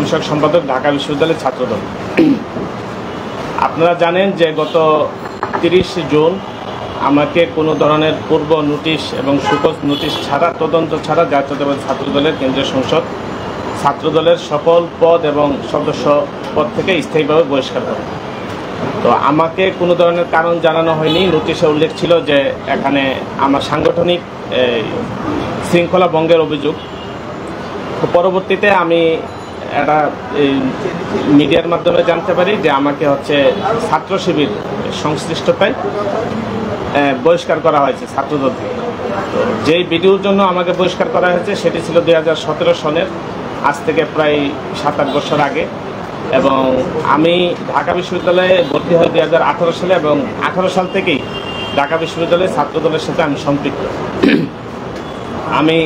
বিষয়ক সম্পাদক, ঢাকা বিশ্ববিদ্যালয়ের ছাত্রদল। আপনারা জানেন যে গত 30 জুন আমাকে কোনো ধরনের পূর্ব নোটিশ এবং সুপোজ নোটিশ ছাড়া, তদন্ত ছাড়া জাতীয়তাবাদী ছাত্রদলের কেন্দ্রীয় সংসদ ছাত্রদলের সকল পদ এবং সদস্য পদ থেকে স্থায়ীভাবে বহিষ্কার করে। তো আমাকে কোনো ধরনের কারণ জানানো হয়নি। নোটিশে উল্লেখ ছিল যে এখানে আমার সাংগঠনিক শৃঙ্খলা ভঙ্গের অভিযোগ। পরবর্তীতে আমি একটা মিডিয়ার মাধ্যমে জানতে পারি যে আমাকে ছাত্র শিবির সংশ্লিষ্টতায় বহিষ্কার করা হয়েছে ছাত্রদল থেকে। তো যেই ভিডিওর জন্য আমাকে বহিষ্কার করা হয়েছে সেটি ছিল 2017 সনের, আজ থেকে প্রায় 7-8 বছর আগে। এবং আমি ঢাকা বিশ্ববিদ্যালয়ে ভর্তি হই 2018 সালে এবং 18 সাল থেকেই ঢাকা বিশ্ববিদ্যালয়ের ছাত্রদলের সাথে আমি সম্পৃক্ত। আমি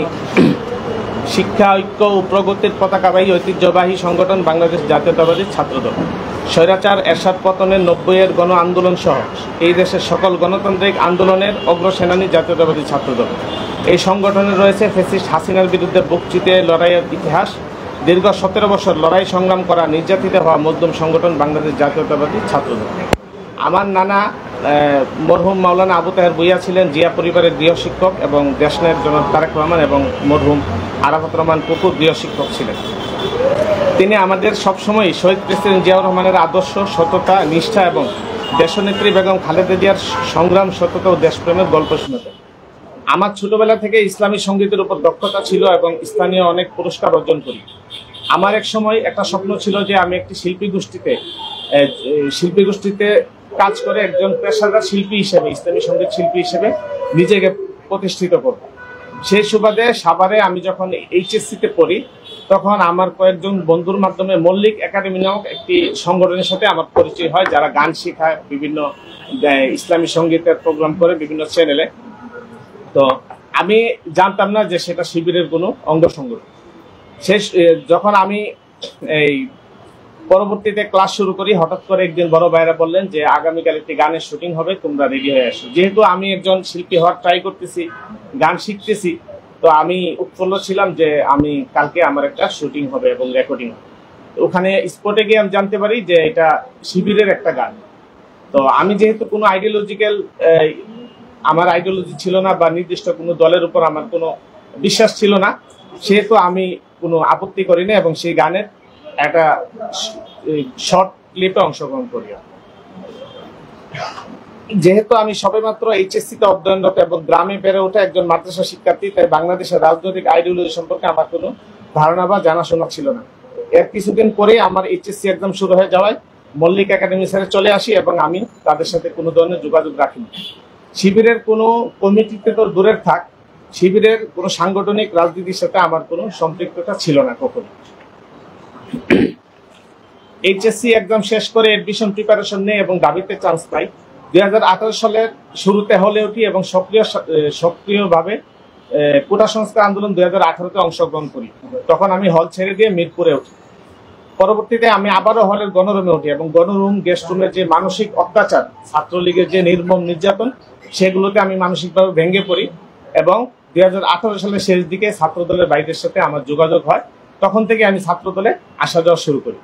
শিক্ষা ঐক্য ও প্রগতির পতাকাবাহী ঐতিহ্যবাহী সংগঠন বাংলাদেশ জাতীয়তাবাদী ছাত্রদল স্বৈরাচার এরশাদ পতনের 90-এর গণ আন্দোলন সহ এই দেশের সকল গণতান্ত্রিক আন্দোলনের অগ্রসেনানী জাতীয়তাবাদী ছাত্রদল। এই সংগঠনে রয়েছে ফ্যাসিস্ট হাসিনার বিরুদ্ধে বুক চিতে লড়াইয়ের ইতিহাস, দীর্ঘ 17 বছর লড়াই সংগ্রাম করা নির্যাতিত হওয়া মজলুম সংগঠন বাংলাদেশ জাতীয়তাবাদী ছাত্রদল। আমার নানা মরহুম মাওলানা আবু তাহের ভূঁইয়া ছিলেন জিয়া পরিবারের গৃহশিক্ষক এবং দেশনায়ক জনাব তারেক রহমান এবং মরহুম আরাফাত রহমান পুকুর গৃহশিক্ষক ছিলেন। তিনি আমাদের সবসময় শহীদ প্রেসিডেন্ট জিয়াউর রহমানের আদর্শ, সততা, নিষ্ঠা এবং দেশনেত্রী বেগম খালেদা জিয়ার সংগ্রাম, সততা ও দেশপ্রেমের গল্প শুনতেন। আমার ছোটবেলা থেকে ইসলামী সঙ্গীতের উপর দক্ষতা ছিল এবং স্থানীয় অনেক পুরস্কার অর্জন করি। আমার এক সময় একটা স্বপ্ন ছিল যে আমি একটি শিল্পী গোষ্ঠীতে কাজ করে একজন পেশাদার শিল্পী হিসেবে, ইসলামী সঙ্গীত শিল্পী হিসেবে নিজেকে প্রতিষ্ঠিত করব। সেই সুবাদে সাভারে আমি যখন এইচএসসিতে পড়ি তখন আমার কয়েকজন বন্ধুর মাধ্যমে মল্লিক একাডেমি নামক একটি সংগঠনের সাথে আমার পরিচয় হয়, যারা গান শেখায়, বিভিন্ন ইসলামী সঙ্গীতের প্রোগ্রাম করে বিভিন্ন চ্যানেলে। তো আমি জানতাম না যে সেটা শিবিরের কোনো অঙ্গ সংগঠন। যখন আমি পরবর্তীতে ক্লাস শুরু করি, হঠাৎ করে একদিন বড় ভাইরা বললেন যে আগামীকাল একটি গানের শুটিং হবে, তোমরা রেডি হয়ে আসো। যেহেতু আমি একজন শিল্পী হওয়ার ট্রাই করতেছি, গান শিখতেছি, তো আমি উৎফুল্ল ছিলাম যে আমি কালকে আমার একটা শুটিং হবে এবং রেকর্ডিং হবে। ওখানে স্পটে গিয়ে আমি জানতে পারি যে এটা শিবিরের একটা গান। তো আমি যেহেতু কোনো আমার আইডিওলজি ছিল না বা নির্দিষ্ট কোনো দলের উপর আমার কোনো বিশ্বাস ছিল না, সেহেতু আমি কোনো আপত্তি করি না এবং সেই গানের একটা শর্ট ক্লিপে অংশগ্রহণ করি। যেহেতু আমি সবেমাত্র এইচএসসিতে অধ্যয়নরত এবং গ্রামে বেড়ে ওঠা একজন মাদ্রাসা শিক্ষার্থী, তাই বাংলাদেশের রাজনৈতিক আইডিওলজি সম্পর্কে আমার কোনো ধারণা বা জানাশোনা ছিল না। এর কিছুদিন পরেই আমার এইচএসসি এক্সাম শুরু হয়ে যাওয়ায় মল্লিক একাডেমি ছেড়ে চলে আসি এবং আমি তাদের সাথে কোনো ধরনের যোগাযোগ রাখিনি। শিবিরের কোনো কমিটিতে তো দূরের থাক, শিবিরের কোনো সাংগঠনিক রাজনীতির সাথে আমার কোনো সম্পৃক্ততা ছিল না কখনো। এইচএসসি এক্সাম শেষ করে এডমিশন প্রিপারেশন নেই এবং দাবিতে চান্স পাই। 2018 সালের শুরুতে হলে উঠি এবং সক্রিয়ভাবে কোটা সংস্কার আন্দোলন 2018-তে অংশগ্রহণ করি। তখন আমি হল ছেড়ে দিয়ে মিরপুরে উঠি। পরবর্তীতে আমি আবারও হলের গণরুমে উঠি এবং গণরুম, গেস্ট রুমের যে মানসিক অত্যাচার, ছাত্রলীগের যে নির্মম নির্যাতন, সেগুলোতে আমি মানসিকভাবে ভেঙে পড়ি এবং 2018 সালের শেষ দিকে ছাত্রদলের বাইরের সাথে আমার যোগাযোগ হয়। তখন থেকে আমি ছাত্রদলে আসা যাওয়া শুরু করি।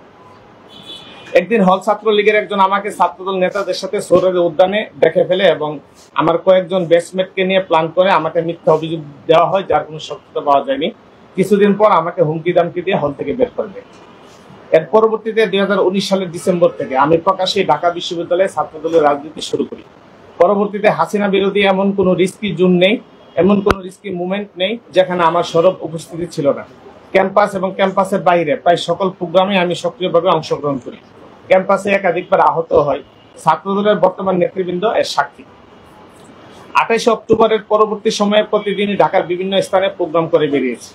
একদিন হল ছাত্রলীগের একজন আমাকে ছাত্রদল নেতাদের সাথে সৌরভ উদ্যানে দেখে ফেলে এবং আমার কয়েকজন ব্যাচমেটকে নিয়ে প্ল্যান করে আমাকে মিথ্যা অভিযোগ দেওয়া হয়, যার কোনো সত্যতা পাওয়া যায়নি। কিছুদিন পর আমাকে হুমকি দামকি দিয়ে হল থেকে বের করে দেয়। এর পরবর্তীতে 2019 সালের ডিসেম্বর থেকে আমি প্রকাশ্যে ঢাকা বিশ্ববিদ্যালয়ে ছাত্রদলের রাজনীতি শুরু করি। পরবর্তীতে হাসিনা বিরোধী এমন কোনো রিস্কি জোন নেই, এমন কোনো রিস্কি মুভমেন্ট নেই যেখানে আমার সরব উপস্থিতি ছিল না। ক্যাম্পাস এবং ক্যাম্পাসের বাইরে প্রায় সকল প্রোগ্রামে আমি সক্রিয়ভাবে অংশগ্রহণ করি। ক্যাম্পাসে একাধিকবার আহত হয়। ছাত্রদলের বর্তমান নেতৃবৃন্দ এর সাক্ষী। 28 অক্টোবরের পরবর্তী সময়ে প্রতিদিনই ঢাকার বিভিন্ন স্থানে প্রোগ্রাম করে বেরিয়েছি।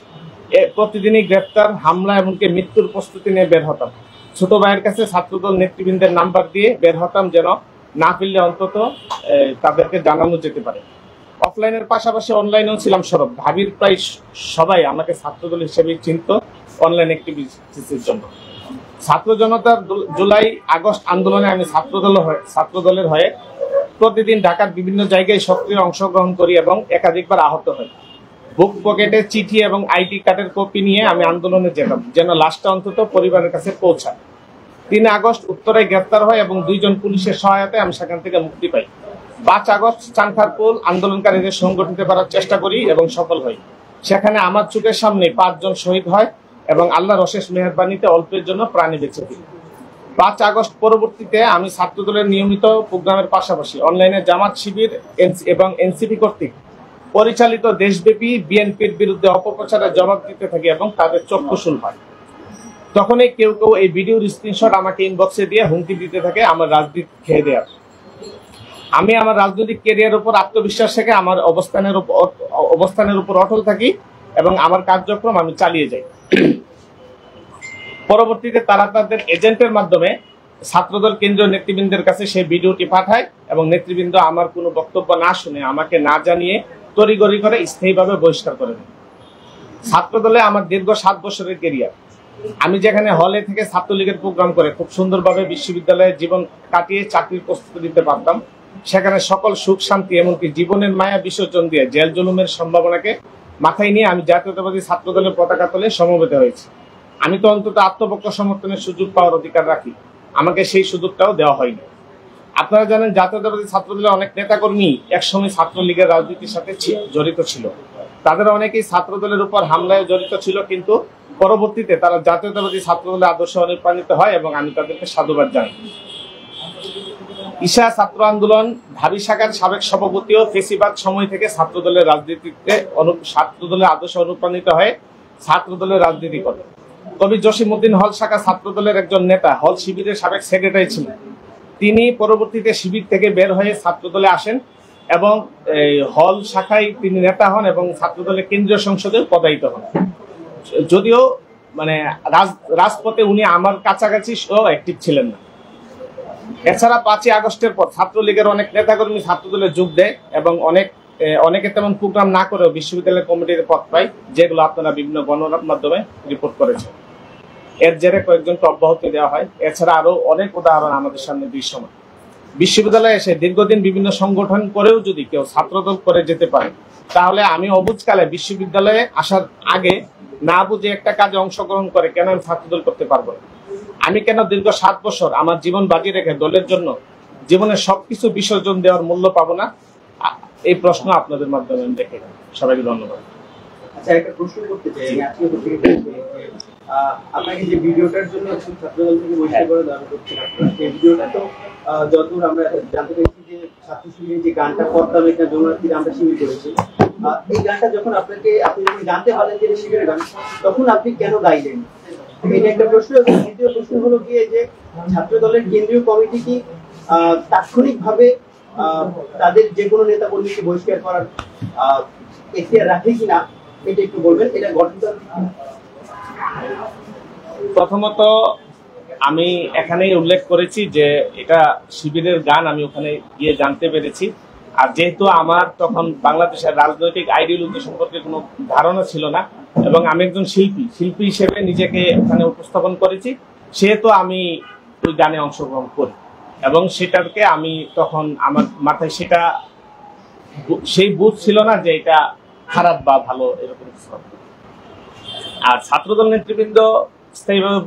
প্রতিদিনই গ্রেপ্তার, হামলা এমনকি মৃত্যুর প্রস্তুতি নিয়ে বের হতাম। ছোট ভাইয়ের কাছে ছাত্রদল নেতৃবৃন্দের নাম্বার দিয়ে বের হতাম, যেন না ফিরলে অন্তত তাদেরকে জানানো যেতে পারে। অফলাইনের পাশাপাশি অনলাইনেও ছিলাম সরব। ভাবির প্রায় সবাই আমাকে ছাত্রদল হিসেবে চিনত অনলাইন অ্যাক্টিভিটিসের জন্য। ছাত্র জনতার জুলাই আগস্ট আন্দোলনে আমি ছাত্রদলের হয়ে প্রতিদিন ঢাকার বিভিন্ন জায়গায় সক্রিয় অংশগ্রহণ করি এবং একাধিকবার আহত হই। বুক পকেটে চিঠি এবং আইডি কার্ডের কপি নিয়ে আমি আন্দোলনে যেতাম, যেন লাশটা অন্তত পরিবারের কাছে পৌঁছায়। 3 আগস্ট উত্তরায় গ্রেফতার হয় এবং 2 জন পুলিশের সহায়তায় আমি সেখান থেকে মুক্তি পাই। 5 আগস্ট চানখারপুল আন্দোলনকারীদের সংগঠিত করার চেষ্টা করি এবং সফল হই। সেখানে আমার চোখের সামনে 5 জন শহীদ হয় এবং আল্লাহর অশেষ মেহেরবানিতে অল্পের জন্য প্রাণী বেঁচে ফিরি। 5 আগস্ট পরবর্তীতে আমি ছাত্রদলের নিয়মিত প্রোগ্রামের পাশাপাশি অনলাইনে জামাত শিবির এবং এনসিপি কর্তৃক পরিচালিত দেশব্যাপী বিএনপির বিরুদ্ধে অপপ্রচারের জবাব দিতে থাকি এবং তাদের চক্ষুশূল হয়। তখনই কেউ কেউ এই ভিডিওর স্ক্রিনশট আমাকে ইনবক্সে দিয়ে হুমকি দিতে থাকে আমার রাজনীতি খেয়ে দেওয়ার। আমি আমার রাজনৈতিক ক্যারিয়ারের উপর আত্মবিশ্বাস থেকে আমার অবস্থানের উপর অটল থাকি এবং আমার কার্যক্রম আমি চালিয়ে যাই। পরবর্তীতে তারা তাদের এজেন্টের মাধ্যমে ছাত্রদল কেন্দ্রীয় নেতৃবৃন্দের কাছে সেই ভিডিওটি পাঠায় এবং নেতৃবৃন্দ আমার কোনো বক্তব্য না শুনে আমাকে না জানিয়ে তড়িঘড়ি করে স্থায়ীভাবে বহিষ্কার করে দেন। ছাত্রদলে আমার দীর্ঘ 7 বছরের ক্যারিয়ার। আমি যেখানে হলে থেকে ছাত্রলীগের প্রোগ্রাম করে খুব সুন্দরভাবে বিশ্ববিদ্যালয়ে জীবন কাটিয়ে চাকরির প্রস্তুতি দিতে পারতাম, সেখানে সকল সুখ শান্তি এমনকি জীবনের মায়া বিসর্জন দিয়ে জেল জুলুমের সম্ভাবনাকে মাথায় নিয়ে আমি জাতীয়তাবাদী ছাত্রদলের পতাকা তলে সমবেত হয়েছি। আমি তো অন্তত আত্মপক্ষ সমর্থনের সুযোগ পাওয়ার অধিকার রাখি, আমাকে সেই সুযোগটাও দেওয়া হয়নি। আপনারা জানেন জাতীয়তাবাদী ছাত্রদলের অনেক নেতাকর্মী একসময় ছাত্রলীগের রাজনীতির সাথে জড়িত ছিল। তাদের অনেকেই ছাত্রদলের উপর হামলায় জড়িত ছিল, কিন্তু পরবর্তীতে তারা জাতীয়তাবাদী ছাত্রদলের আদর্শে অনুপ্রাণিত হয় এবং আমি তাদেরকে সাধুবাদ জানাই। ঈশা ছাত্র আন্দোলন ঢাবি শাখার সাবেক সভাপতি ও ফেসিবাদ সময় থেকে ছাত্রদলের রাজনীতিতে ছাত্রদলের আদর্শে অনুপ্রাণিত হয়ে ছাত্রদলের রাজনীতি করে। কবি জসিমউদ্দিন হল শাখা ছাত্রদলের একজন নেতা, হল শিবিরের সাবেক সেক্রেটারি ছিলেন। তিনি পরবর্তীতে শিবির থেকে বের হয়ে ছাত্রদলে আসেন এবং হল শাখায় তিনি নেতা হন এবং ছাত্রদলের কেন্দ্রীয় সংসদে পদায়িত হন। যদিও রাজপথে উনি আমার কাছাকাছি অ্যাক্টিভ ছিলেন না। এছাড়া 5 আগস্টের পর ছাত্রলীগের অনেক নেতাকর্মী ছাত্রদলে যোগ দেয় এবং অনেকে তেমন প্রোগ্রাম না করেও বিশ্ববিদ্যালয় কমিটির পদ পায়, যেগুলো আপনারা বিভিন্ন গণমাধ্যমের মাধ্যমে রিপোর্ট করেছেন। এর জেরে কয়েকজনকে অব্যাহতি দেওয়া হয়। এছাড়া আরো অনেক উদাহরণ আমাদের সামনে দৃশ্যমান। বিশ্ববিদ্যালয়ে এসে দীর্ঘদিন বিভিন্ন সংগঠন করেও যদি কেউ ছাত্রদল করে যেতে পারে, তাহলে আমি অবুঝকালে বিশ্ববিদ্যালয়ে আসার আগে না বুঝে একটা কাজে অংশগ্রহণ করে কেন আমি ছাত্রদল করতে পারবো না? আমি কেন দীর্ঘ 7 বছর আমার জীবন বাজি রেখে দলের জন্য জীবনের সবকিছু বিসর্জন দেওয়ার মূল্য পাবো না? এই প্রশ্ন আপনাদের মাধ্যমে আমি দেখে। সবাইকে ধন্যবাদ। আচ্ছা, একটা প্রশ্ন করতে চাই আমি আজকে আপনাকে যে ভিডিওটার জন্য ছাত্রদল থেকে বহিষ্কার করে দেওয়া হচ্ছে, সেই ভিডিওটা তো যতদূর আমরা জানতে পেরেছি যে ছাত্র শিবিরের যে গানটা পদ্মা মেঘনা যমুনার তীরে আমরা শিবির করেছি, এই গানটা যখন আপনি যখন জানতে পারলেন যে শিবিরের গান, তখন আপনি কেন গাইলেন? এটা একটা প্রশ্ন। এবং দ্বিতীয় প্রশ্ন হলো গিয়ে যে ছাত্রদলের কেন্দ্রীয় কমিটি কি তাৎক্ষণিকভাবে তাদের যে কোনো নেতা কর্মীকে বহিষ্কার করার এখতিয়ার রাখে কিনা, এটা একটু বলবেন। এটা গঠন প্রথমত আমি এখানেই উল্লেখ করেছি যে এটা শিবিরের গান, আমি ওখানে গিয়ে জানতে পেরেছি। আর যেহেতু আমার তখন বাংলাদেশের রাজনৈতিক আইডিওলজি সম্পর্কে কোনো ধারণা ছিল না এবং আমি একজন শিল্পী হিসেবে নিজেকে ওখানে উপস্থাপন করেছি, সেহেতু আমি ওই গানে অংশগ্রহণ করি এবং সেটাকে আমি তখন আমার মাথায় সেই বুঝ ছিল না যে এটা খারাপ বা ভালো এরকম কিছু। আর ছাত্রদল নেতৃবৃন্দ স্থায়ীভাবে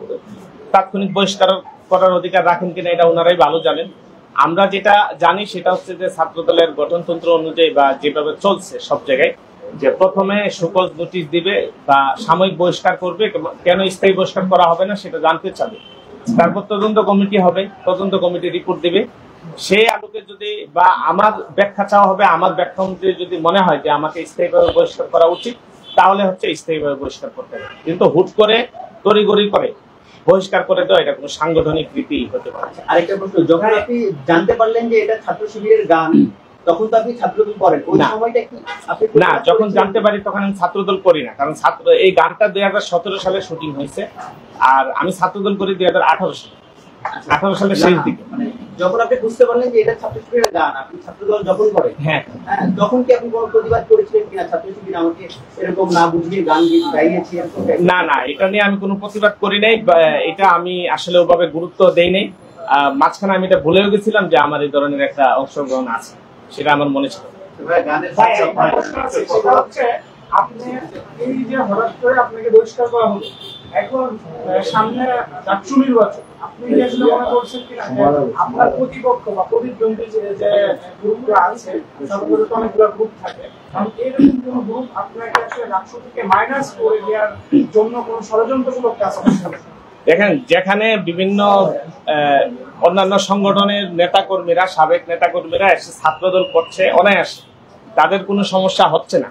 তাৎক্ষণিক বহিষ্কার করার অধিকার রাখেন কিনা এটা ওনারাই ভালো জানেন। আমরা যেটা জানি সেটা হচ্ছে যে ছাত্রদলের গঠনতন্ত্র অনুযায়ী বা যেভাবে চলছে সব জায়গায়, যে প্রথমে সুকজ নোটিশ দিবে বা সাময়িক বহিষ্কার করবে, কেন স্থায়ী বহিষ্কার করা হবে না সেটা জানতে চাবে। তারপর তদন্ত কমিটি হবে, তদন্ত কমিটি রিপোর্ট দিবে। সেই আলোকে যদি বা আমার ব্যাখ্যা চাওয়া হবে, আমার ব্যাখ্যা অনুযায়ী যদি মনে হয় যে আমাকে স্থায়ীভাবে বহিষ্কার করা উচিত, তাহলে হচ্ছে স্থায়ীভাবে বহিষ্কার করতে হবে। কিন্তু হুট করে তড়িঘড়ি করে বহিষ্কার করে দেওয়া এটা কোনো সাংগঠনিক রীতি হতে পারে। আরেকটা প্রশ্ন, যখন আপনি জানতে পারলেন যে এটা ছাত্র শিবিরের গান, তখন তো আপনি ছাত্রদল করেন, ওই সময়টা কি আপনি? না, যখন জানতে পারি তখন আমি ছাত্রদল করি না, কারণ এই গানটা 2017 সালে শুটিং হয়েছে আর আমি ছাত্রদল করি 2018 সালে, 18 সালের শেষ দিকে। যখন আপনি বুঝতে পারলেন যে এটা ছাত্র শিবিরের গান, আপনি ছাত্রদল যখন করেন, হ্যাঁ, তখন কি আপনি কোনো প্রতিবাদ করেছিলেন কিনা? ছাত্র শিবির আমাকে এরকম না বুঝিয়ে গান গাইয়েছে? না, এটা নিয়ে আমি কোনো প্রতিবাদ করি নাই, এটা আমি আসলে ওভাবে গুরুত্ব দেই নাই। মাঝখানে আমি এটা ভুলেও গেছিলাম যে আমার এই ধরনের একটা অংশগ্রহণ আছে, সেটা আমার মনে ছিল। আপনি এই যে হঠাৎ করে আপনাকে বহিষ্কার করা হলো, এখন সামনে ডাকসু নির্বাচন, আপনি কি আসলে মনে করছেন কিনা আপনার প্রতিপক্ষ বা প্রতিদ্বন্দ্বী যে গ্রুপগুলো আছে, সবগুলো তো অনেকগুলো গ্রুপ থাকে, এরকম কোন গ্রুপ আপনাকে আসলে ডাকসু থেকে মাইনাস করে দেওয়ার জন্য কোন ষড়যন্ত্রমূলক কাজ করছে? দেখেন, যেখানে বিভিন্ন অন্যান্য সংগঠনের নেতাকর্মীরা, সাবেক নেতাকর্মীরা এসে ছাত্রদল করছে অনায়াসে, তাদের কোনো সমস্যা হচ্ছে না।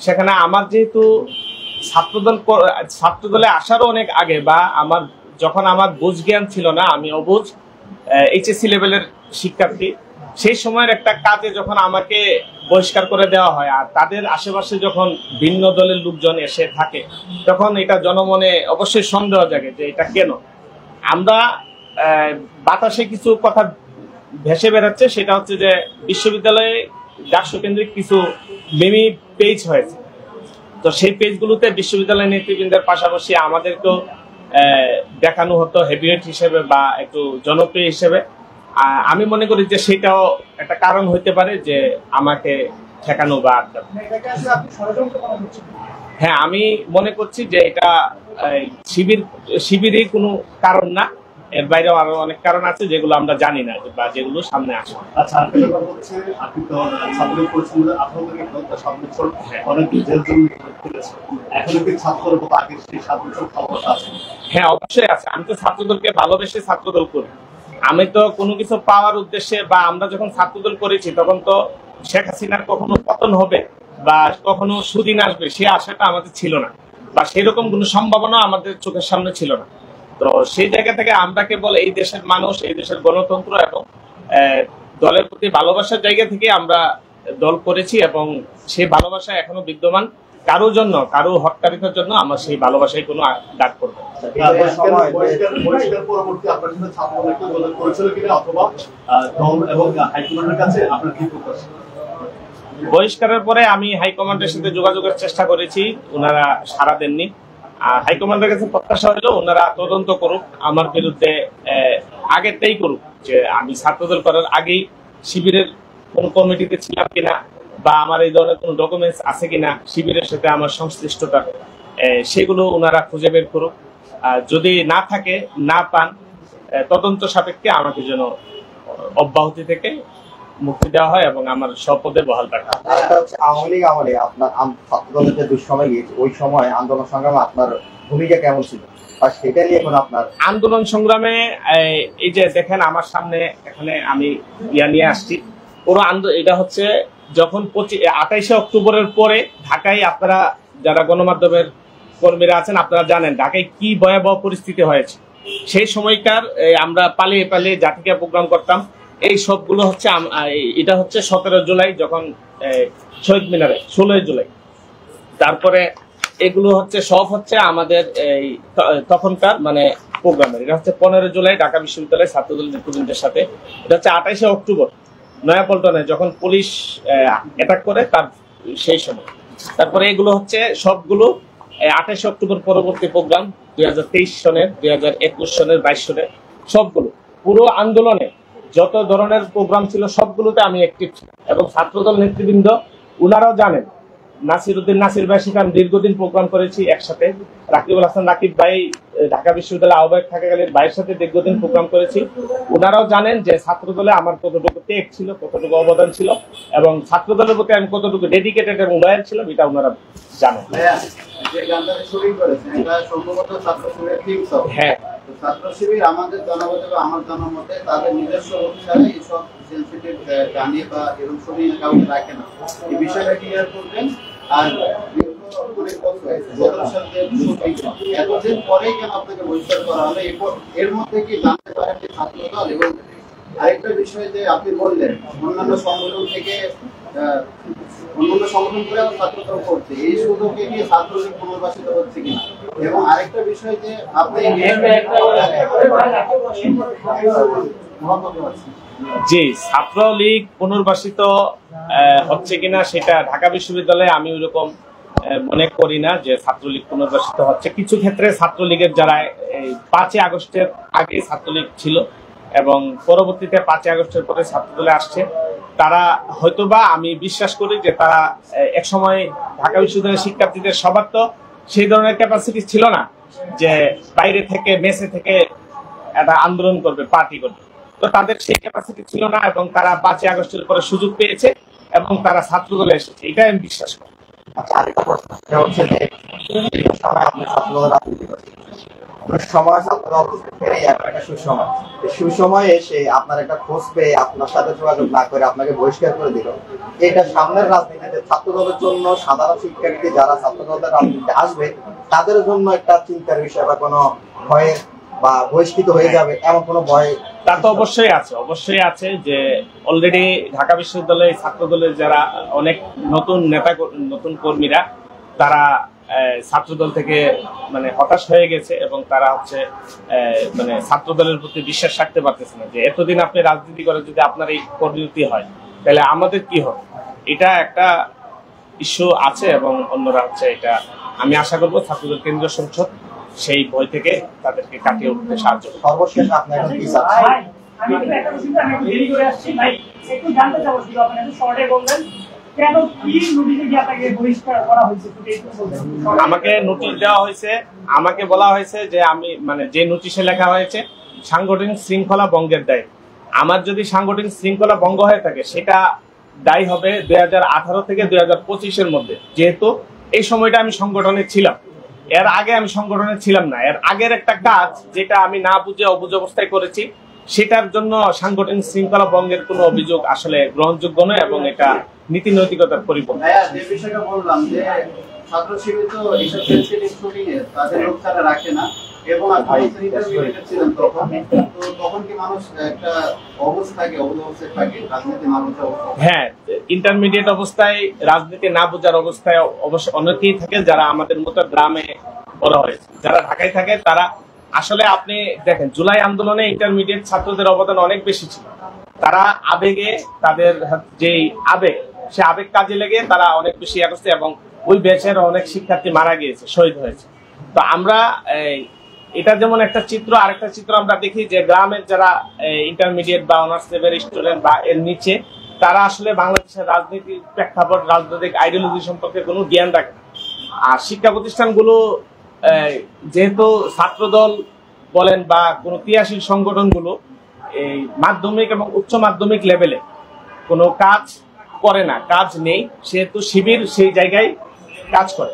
সেখানে আমার যেহেতু ছাত্রদলে আসারও অনেক আগে, বা যখন আমার বুঝ জ্ঞান ছিল না, আমি অবুঝ এইচএসসি লেভেলের শিক্ষার্থী, সেই সময়ের একটা কাজে যখন আমাকে বহিষ্কার করে দেওয়া হয়, আর তাদের আশেপাশে যখন ভিন্ন দলের লোকজন এসে থাকে, তখন এটা জনমনে অবশ্যই সন্দেহ জাগে যে এটা কেন। আমরা বাতাসে কিছু কথা ভেসে বেড়াচ্ছে, সেটা হচ্ছে যে বিশ্ববিদ্যালয়ে ডাকসু কেন্দ্রিক কিছু মিমি পেজ হয়েছে, তো সেই পেজগুলোতে বিশ্ববিদ্যালয় নেতৃবৃন্দের পাশাপাশি আমাদেরকেও দেখানো হতো হেভিওয়েট হিসেবে বা একটু জনপ্রিয় হিসেবে। আমি মনে করি যে সেটাও একটা কারণ হইতে পারে যে আমাকে ঠেকানো বা আটকানো। হ্যাঁ, আমি মনে করছি যে এটা শিবিরই কোনো কারণ না, এর বাইরেও আরো অনেক কারণ আছে যেগুলো আমরা জানি না বা যেগুলো সামনে আসে। আচ্ছা, আরেকটা কথা হচ্ছে, আপনি তো ছাত্রলীগ করছেন, আপনাদেরকে 7 বছর অনেক জেল জুলুম করেছে, এখন কি ছাত্রের মতো আগের সেই 7 বছর ক্ষমতা আছে? হ্যাঁ, অবশ্যই আছে। আমি তো ছাত্রদলকে ভালোবেসে ছাত্রদল করি। আমি তো কোনো কিছু পাওয়ার উদ্দেশ্যে, বা আমরা যখন ছাত্রদল করেছি তখন তো শেখ হাসিনার কখনো পতন হবে বা কখনো সুদিন আসবে সে আশাটা আমাদের ছিল না, বা সেরকম কোনো সম্ভাবনা আমাদের চোখের সামনে ছিল না। তো সেই জায়গা থেকে আমরা কেবল এই দেশের মানুষ, এই দেশের গণতন্ত্র এবং দলের প্রতি ভালোবাসার জায়গা থেকে আমরা দল করেছি, এবং সেই ভালোবাসা এখনো বিদ্যমান। কারোর জন্য, কারো হত্যারিতার জন্য আমরা সেই ভালোবাসায় কোনো ডাক করবো। বহিষ্কার পরবর্তী আপনার সাথে ছাত্রদল একটু যোগাযোগ করেছিল কিনা, অথবা দল এবং হাইকমান্ডের কাছে আপনার কি প্রত্যাশা? বহিষ্কারের পরে আমি হাইকমান্ডের সাথে যোগাযোগের চেষ্টা করেছি, ওনারা সাড়া দেননি। আর হাইকমান্ডের কাছে প্রত্যাশা হলো ওনারা তদন্ত করুক, আমার বিরুদ্ধে আগেরটাই করুক, যে আমি ছাত্রদল করার আগেই শিবিরের কোন কমিটিতে ছিলাম কিনা, বা আমার এই ধরনের কোনো ডকুমেন্টস আছে কিনা শিবিরের সাথে আমার সংশ্লিষ্টতা, সেগুলো ওনারা খুঁজে বের করুক। যদি না থাকে, না পান, তদন্ত সাপেক্ষে আমাকে যেন অব্যাহতি থেকে মুক্তি দেওয়া হয় এবং আমার স্বপদে বহাল রাখা হয়। আওয়ামী লীগ আমলে আপনার ছাত্রদলের যে দুঃসময় গিয়েছে, ওই সময় আন্দোলন সংগ্রামে আপনার ভূমিকা কেমন ছিল, আর সেটা নিয়ে এখন আপনার আন্দোলন সংগ্রামে এই যে দেখেন আমার সামনে এখানে আমি নিয়ে আসছি, পুরো এটা হচ্ছে যখন 28শে অক্টোবরের পরে ঢাকায়, আপনারা যারা গণমাধ্যমের কর্মীরা আছেন আপনারা জানেন ঢাকায় কি ভয়াবহ পরিস্থিতি হয়েছে। সেই সময়কার আমরা পালিয়ে পালিয়ে জাতিকা প্রোগ্রাম করতাম। এই সবগুলো হচ্ছে, এটা হচ্ছে 17 জুলাই যখন শহীদ মিনারে, 16 জুলাই, তারপরে এগুলো হচ্ছে সব হচ্ছে আমাদের এই তখনকার মানে প্রোগ্রামের। এটা হচ্ছে 15 জুলাই ঢাকা বিশ্ববিদ্যালয়ের ছাত্রদল নেতৃবৃন্দের সাথে। এটা হচ্ছে 28শে অক্টোবর নয়াপল্টনে যখন পুলিশ অ্যাটাক করে তার সেই সময়। তারপরে এগুলো হচ্ছে সবগুলো 28শে অক্টোবর পরবর্তী প্রোগ্রাম, 2023 সনের, 2021 সনের, 22 সনের সবগুলো। পুরো আন্দোলনে যত ধরনের প্রোগ্রাম ছিল সবগুলোতে আমি অ্যাক্টিভ ছিলাম, এবং ছাত্রদল নেতৃবৃন্দ উনারাও জানেন। নাসির ভাই সেখানে দীর্ঘদিন প্রোগ্রাম করেছি একসাথে। রাকিবুল হাসান রাকিব ভাই ঢাকা বিশ্ববিদ্যালয়ের আহ্বায়ক থাকাকালীন ভাইয়ের সাথে দীর্ঘদিন প্রোগ্রাম করেছি। ওনারাও জানেন যে ছাত্রদলে আমার কতটুকু টেক ছিল, কতটুকু অবদান ছিল, এবং ছাত্রদলের প্রতি আমি কতটুকু ডেডিকেটেড এবং লয়াল ছিলাম, এটা ওনারা জানেন। হ্যাঁ, ছাত্র শিবির আমাদের জনমতে বা আমার জনমতে তাদের নিজস্ব অনুসারে এইসব সেন্সিটিভ গানে বা এরকম ছবি কাউকে রাখে না। এই বিষয়টা ক্লিয়ার করবেন। আর এতদিন পরেই কেন আপনাকে বহিষ্কার করা হলো, এর মধ্যে কি জানতে পারেন যে ছাত্রদল? এবং আরেকটা বিষয় যে আপনি বললেন অন্যান্য সংগঠন থেকে অন্যান্য সংগঠন করে ছাত্রদল করছে, এই সুযোগে কি ছাত্রলীগ পুনর্বাসিত হচ্ছে কিনা? এবং আরেকটা বিষয় যে আপনি জি, ছাত্রলীগ পুনর্বাসিত হচ্ছে কিনা সেটা ঢাকা বিশ্ববিদ্যালয়ে আমি ওইরকম মনে করি না যে ছাত্রলীগ পুনর্বাসিত হচ্ছে। কিছু ক্ষেত্রে ছাত্রলীগের যারা 5ই আগস্টের আগে ছাত্রলীগ ছিল এবং পরবর্তীতে 5ই আগস্টের পরে ছাত্রদলে আসছে, তারা হয়তোবা আমি বিশ্বাস করি যে তারা এক সময় ঢাকা বিশ্ববিদ্যালয়ের শিক্ষার্থীদের সবার তো সেই ধরনের ক্যাপাসিটি ছিল না যে বাইরে থেকে মেসে থেকে একটা আন্দোলন করবে, পার্টি করবে। তো তাদের সেই ক্যাপাসিটি ছিল না এবং তারা 5ই আগস্টের পরে সুযোগ পেয়েছে এবং তারা ছাত্র দলে এসেছে, এটাই আমি বিশ্বাস করি। আরেকটা প্রশ্ন হচ্ছে যে আপনি ছাত্রদল রাজনীতি করেন, সময় ছাত্রদল একটা সুসময়, সুসময়ে এসে আপনার একটা খোঁজ পেয়ে আপনার সাথে যোগাযোগ না করে আপনাকে বহিষ্কার করে দিল, এটা সামনের রাজনীতিতে ছাত্রদলের জন্য, সাধারণ শিক্ষার্থী যারা ছাত্রদলের রাজনীতিতে আসবে তাদের জন্য একটা চিন্তার বিষয় বা কোনো ভয়ের বা বহিষ্কৃত হয়ে যাবে এমন কোনো ভয়? তা তো অবশ্যই আছে, অবশ্যই আছে যে অলরেডি ঢাকা বিশ্ববিদ্যালয়ের ছাত্র দলের যারা অনেক নতুন নেতা, নতুন কর্মীরা, তারা ছাত্রদল থেকে মানে হতাশ হয়ে গেছে এবং তারা হচ্ছে মানে ছাত্রদলের প্রতি বিশ্বাস রাখতে পারতেছে না যে এতদিন আপনি রাজনীতি করে যদি আপনার এই পরিণতি হয় তাহলে আমাদের কি হবে। এটা একটা ইস্যু আছে এবং অন্যরা হচ্ছে এটা আমি আশা করবো ছাত্রদল কেন্দ্রীয় সংসদ সেই ভয় থেকে তাদেরকে কাটিয়ে উঠতে সাহায্য করবে। সর্বশেষ আপনার এখন কি চাচ্ছেন? আমি একটা প্রশ্ন আমি একটু দেরি করে আসছি ভাই, একটু জানতে চাবো শুধু আপনি একটু শর্টে বলবেন কেন কি নোটিশে কি আপনাকে বহিষ্কার করা হয়েছে, একটু বলবেন। আমাকে নোটিশ দেওয়া হয়েছে, আমাকে বলা হয়েছে যে আমি মানে যে নোটিশে লেখা হয়েছে সাংগঠনিক শৃঙ্খলা ভঙ্গের দায়। আমার যদি সাংগঠনিক শৃঙ্খলা ভঙ্গ হয়ে থাকে সেটা দায়ী হবে 2018 থেকে 2025-এর মধ্যে, যেহেতু এই সময়টা আমি সংগঠনে ছিলাম। এর আগে আমি সংগঠনে ছিলাম না। এর আগের একটা কাজ যেটা আমি না বুঝে অবুঝ অবস্থায় করেছি, সেটার জন্য সাংগঠনিক শৃঙ্খলা ভঙ্গের কোনো অভিযোগ আসলে গ্রহণযোগ্য নয় এবং এটা নীতি নৈতিকতার পরিপন্থী। ভাইয়া, যে বিষয়টা বললাম যে ছাত্র শিবির তো এইসব সেন্সিটিভ শুটিং এ তাদের লোক ছাড়া রাখে না এবং আপনি ইন্টারমিডিয়েট ছিলেন তখন কি মানুষ একটা অবস্থায় অবুঝ অবস্থায় থাকে, রাজনীতি না বোঝা অবস্থা? হ্যাঁ, ইন্টারমিডিয়েট অবস্থায়, রাজনীতি না বোঝার অবস্থায় অবশ্য অনেকেই থাকে যারা আমাদের মতো গ্রামে বড় হয়েছে। যারা ঢাকায় থাকে তারা আসলে আপনি দেখেন জুলাই আন্দোলনে ইন্টারমিডিয়েট ছাত্রদের অবদান অনেক বেশি ছিল। তারা আবেগে, তাদের যেই আবেগ, সে আবেগ কাজে লেগে তারা অনেক বেশি করছে এবং ওই ব্যাচের অনেক শিক্ষার্থী মারা গিয়েছে, শহীদ হয়েছে। তো আমরা এটা যেমন একটা চিত্র, আরেকটা চিত্র আমরা দেখি যে গ্রামের যারা ইন্টারমিডিয়েট বা অনার্স লেভেলের স্টুডেন্ট বা এর নিচে, তারা আসলে বাংলাদেশের রাজনীতির প্রেক্ষাপট, রাজনৈতিক আইডিওলজি সম্পর্কে কোনো জ্ঞান রাখে না। আর শিক্ষা প্রতিষ্ঠানগুলো যেহেতু ছাত্রদল বলেন বা কোনো ক্রিয়াশীল সংগঠনগুলো এই মাধ্যমিক এবং উচ্চ মাধ্যমিক লেভেলে কোনো কাজ করে না, কাজ নেই, সেহেতু শিবির সেই জায়গায় কাজ করে।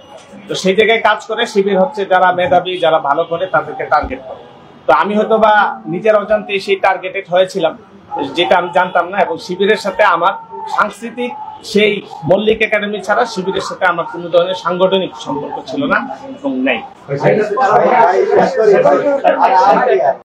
তো সেই জায়গায় কাজ করে শিবির হচ্ছে যারা মেধাবী, যারা ভালো করে তাদেরকে টার্গেট করে। তো আমি হয়তো বা নিজের অজান্তে সেই টার্গেটেড হয়েছিলাম, যেটা আমি জানতাম না। এবং শিবিরের সাথে আমার সাংস্কৃতিক সেই মল্লিক একাডেমি ছাড়া শিবিরের সাথে আমার কোনো ধরনের সাংগঠনিক সম্পর্ক ছিল না এবং নেই।